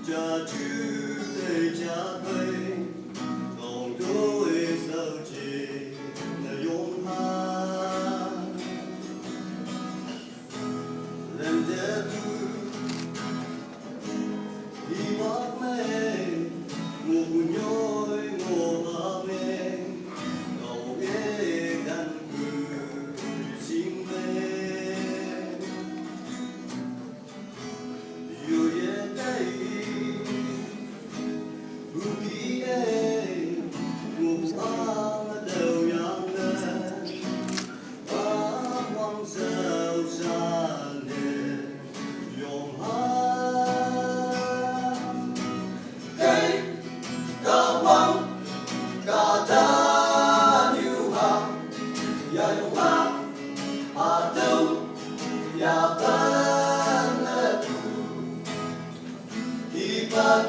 Cha chữ để cha bay còn đôi sao chỉ là yom ha lên để tu đi bắt mẹ ngủ nhói ngủ ba mẹ đầu ghé gần cười xin mẹ yêu yên đây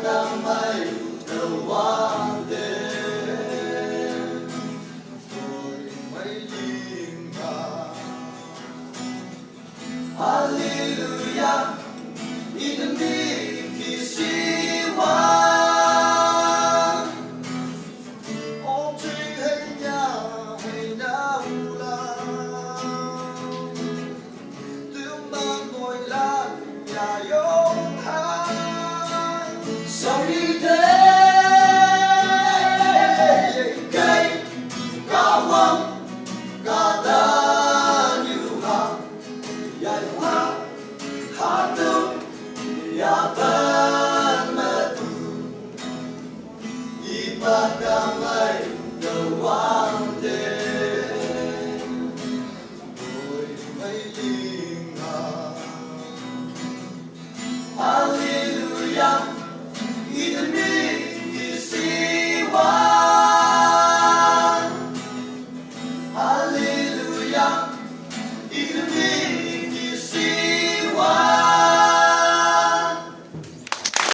Damai đầu đêm rồi mấy tiếng ca Hallelujah idem đi khi siwa ông chỉ hay nhà ula tương ban ngồi là nhà yong ha sau đi thế cây cao vông cả ta như hàng dài hoa hạ tương ya ban mơ tu ibadah mai doa